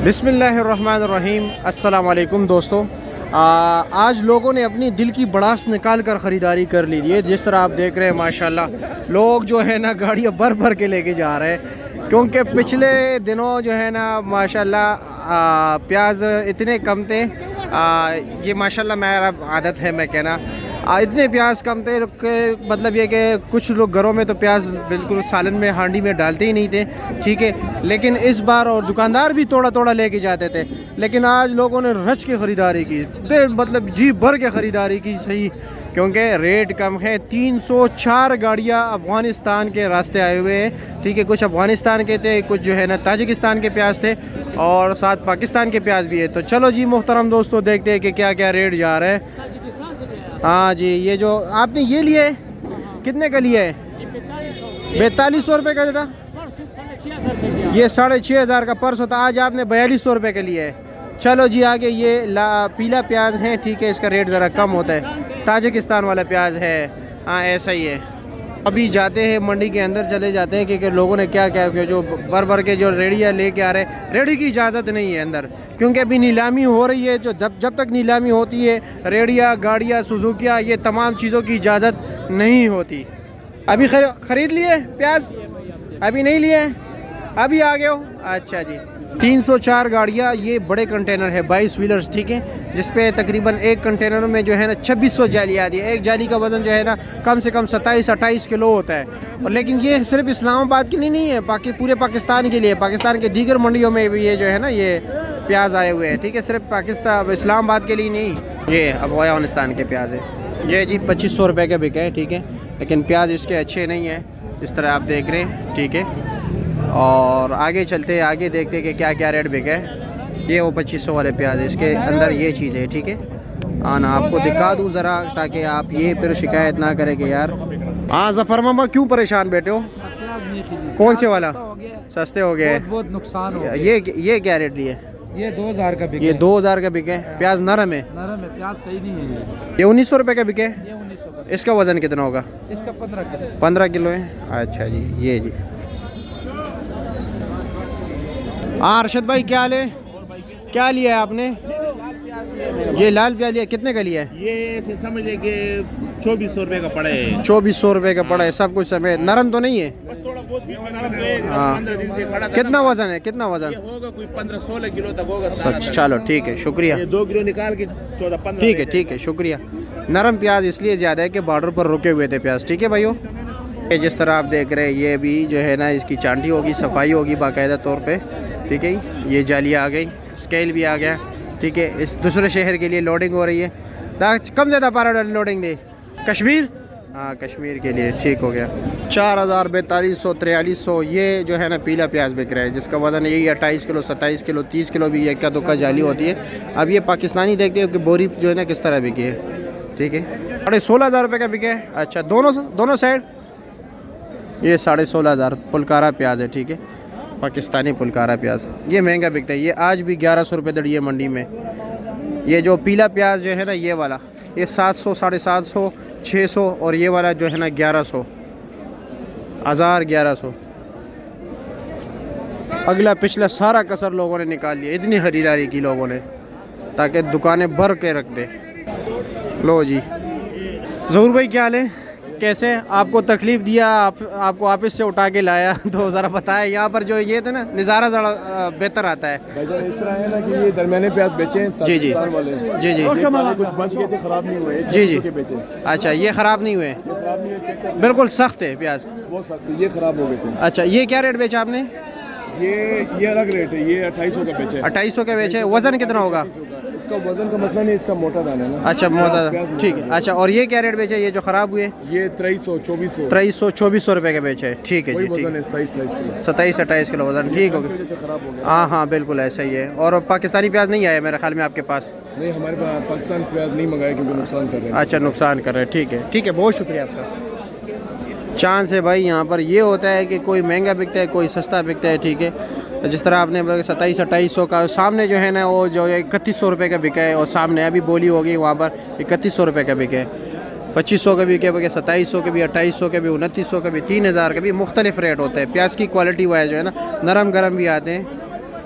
बिस्मिल्लाहिर्रहमानिर्रहीम। अस्सलाम वालेकुम दोस्तों। आज लोगों ने अपनी दिल की भड़ास निकाल कर ख़रीदारी कर ली है। जिस तरह आप देख रहे हैं माशाल्लाह लोग जो है ना गाड़ियाँ भर भर के लेके जा रहे हैं, क्योंकि पिछले दिनों जो है ना माशाल्लाह प्याज इतने कम थे। ये माशाल्लाह मेरा आदत है मैं कहना, इतने प्याज कम थे कि मतलब ये कि कुछ लोग घरों में तो प्याज बिल्कुल सालन में हांडी में डालते ही नहीं थे, ठीक है। लेकिन इस बार और दुकानदार भी थोड़ा थोड़ा लेके जाते थे, लेकिन आज लोगों ने रच के ख़रीदारी की, मतलब जी भर के ख़रीदारी की सही, क्योंकि रेट कम है। 304 गाड़ियाँ अफ़गानिस्तान के रास्ते आए हुए हैं, ठीक है। कुछ अफ़गानिस्तान के थे, कुछ जो है ना ताजिकिस्तान के प्याज थे और साथ पाकिस्तान के प्याज भी है। तो चलो जी मोहतरम दोस्तों, देखते हैं कि क्या क्या रेट जा रहा है। हाँ जी, ये जो आपने ये लिए कितने का लिया है? 4200 रुपये का था। ये 6500 का पर्स होता, आज आपने 4200 रुपये का लिया है। चलो जी आगे, ये पीला प्याज है, ठीक है, इसका रेट ज़रा कम होता है, ताजिकिस्तान वाला प्याज है। हाँ ऐसा ही है। अभी जाते हैं मंडी के अंदर, चले जाते हैं कि लोगों ने क्या क्या जो भर भर के जो रेड़ियाँ लेके आ रहे हैं। रेड़ी की इजाज़त नहीं है अंदर, क्योंकि अभी नीलामी हो रही है। जो जब तक नीलामी होती है, रेड़ियाँ, गाड़ियाँ, सुजुकियाँ, ये तमाम चीज़ों की इजाज़त नहीं होती। अभी ख़रीद लिए प्याज? अभी नहीं लिए, अभी आ गए हो? अच्छा जी। 304 गाड़ियाँ, ये बड़े कंटेनर है, 22 व्हीलर्स, ठीक है, जिसपे तकरीबन एक कंटेनर में जो है ना 2600 जाली आती है। एक जाली का वज़न जो है ना कम से कम 27-28 किलो होता है। और लेकिन ये सिर्फ इस्लामाबाद के लिए नहीं है, बाकी पूरे पाकिस्तान के लिए, पाकिस्तान के दीगर मंडियों में भी ये जो है ना ये प्याज आए हुए हैं, ठीक है, सिर्फ पाकिस्तान इस्लामाबाद के लिए नहीं। ये अफ़गानिस्तान के प्याज है। ये जी 2500 रुपये का बिका है, ठीक है, लेकिन प्याज इसके अच्छे नहीं है, इस तरह आप देख रहे हैं, ठीक है। और आगे चलते हैं, आगे देखते हैं कि क्या क्या रेट बिका है। ये वो 2500 वाले प्याज, इसके अंदर ये चीज़ है, ठीक है। हाँ ना, आपको दिखा दूँ ज़रा, ताकि आप ये फिर शिकायत ना करें कि यार। हाँ ज़फ़र मामा, क्यों परेशान बैठे हो? कौन से वाला? सस्ते हो गए, बहुत नुकसान हो। ये क्या रेट लिए? ये 2000 का बिके। ये 2000 का बिके। प्याज नरम है? नरम है, प्याज सही नहीं है। ये 1900 रुपये का बिके। ये 1900 का। इसका वज़न कितना होगा? इसका 15 किलो। 15 किलो है। अच्छा जी, ये जी। हाँ अरशद भाई, क्या हाल है? क्या लिया है आपने? ये लाल प्याज लिया, कितने का लिया है? ये समझ लें कि 2400 रुपये का पड़ा है। 2400 रुपये का पड़ा है, सब कुछ समेत। नरम तो नहीं है? बस थोड़ा बहुत भी नरम है। 15 दिन से खड़ा था। कितना वजन है? कितना वजन होगा? कोई 15-16 किलो तक होगा। अच्छा चलो ठीक है, शुक्रिया। 2 किलो निकाल के 14-15। ठीक है ठीक है, शुक्रिया। नरम प्याज इसलिए ज़्यादा है कि बॉर्डर पर रुके हुए थे प्याज, ठीक है भाइयों। ये जिस तरह आप देख रहे हैं, ये भी जो है ना इसकी चांटी होगी, सफाई होगी बाकायदा तौर पे, ठीक है। ये जालियाँ आ गई, स्केल भी आ गया, ठीक है। इस दूसरे शहर के लिए लोडिंग हो रही है। कम ज़्यादा पारा लोडिंग दे कश्मीर, हाँ कश्मीर के लिए, ठीक हो गया। 4000, 4200, 4300 ये जो है ना पीला प्याज बिक रहा है, जिसका वज़न यही 28 किलो, 27 किलो, 30 किलो भी इक्का दुक्का जाली होती है। अब ये पाकिस्तानी देखते हो कि बोरी जो है ना किस तरह बिकी है, ठीक है। 16,500 रुपये का बिके है। अच्छा, दोनों साइड ये 16,500 पुलकारा प्याज है, ठीक है, पाकिस्तानी पुलकारा प्याज। ये महंगा बिकता है, ये आज भी 1100 रुपये दड़ी है मंडी में। ये जो पीला प्याज जो है ना ये वाला, ये 700, 750, 600, और ये वाला जो है ना 1100, 1100। अगला पिछला सारा कसर लोगों ने निकाल लिया, इतनी ख़रीदारी की लोगों ने, ताकि दुकानें भर के रख दे। लो जी, ज़हूर भाई क्या हाल है? कैसे आपको तकलीफ़ दिया, आपको ऑफिस से उठा के लाया, तो ज़रा बताएं। यहाँ पर जो ये थे ना नज़ारा ज़रा बेहतर आता है। इस तरह है ना कि ये दरमियाने प्याज बेचे जी जी वाले, जी जी, कुछ बच गए थे, ख़राब नहीं हुए जी जी के बेचे। अच्छा, ये ख़राब नहीं हुए? बिल्कुल सख्त है प्याज, बहुत सख्त, ये ख़राब हो गए थे। अच्छा, ये क्या रेट बेचा आपने? ये अलग रेट है, ये 2800 का बेचे। 2800 का बेचे। वज़न कितना होगा? इसका वजन का मसला नहीं, इसका मोटा दाना है ना। अच्छा मोटा, ठीक है। अच्छा, और ये क्या रेट बेचे ये जो ख़राब हुए? ये 2300-2400 2300-2400 रुपये के बेचे, ठीक है जी, ठीक है। 27-28 किलो वज़न, ठीक हो गया। खराब हो गया। हाँ हाँ बिल्कुल ऐसा ही है। और पाकिस्तानी प्याज नहीं आया मेरे ख्याल में आपके पास? नहीं, हमारे पास पाकिस्तान प्याज नहीं मंगाया क्योंकि नुकसान कर रहे हैं। अच्छा, नुकसान कर रहे हैं, ठीक है ठीक है, बहुत शुक्रिया आपका। चांस है भाई, यहाँ पर ये होता है कि कोई महंगा बिकता है, कोई सस्ता बिकता है, ठीक है। जिस तरह आपने 27-2800 का, सामने जो है ना वो जो 3100 रुपये का बिका है, और सामने अभी बोली होगी वहाँ पर 3100 रुपये का बिका है। 2500 का भी बिके, 2700 के भी, 2800 के भी, 2900 का भी, 3000 का भी, मुख्तलिफ रेट होता है। प्याज की क्वालिटी वाइज जो है ना नरम गरम भी आते हैं,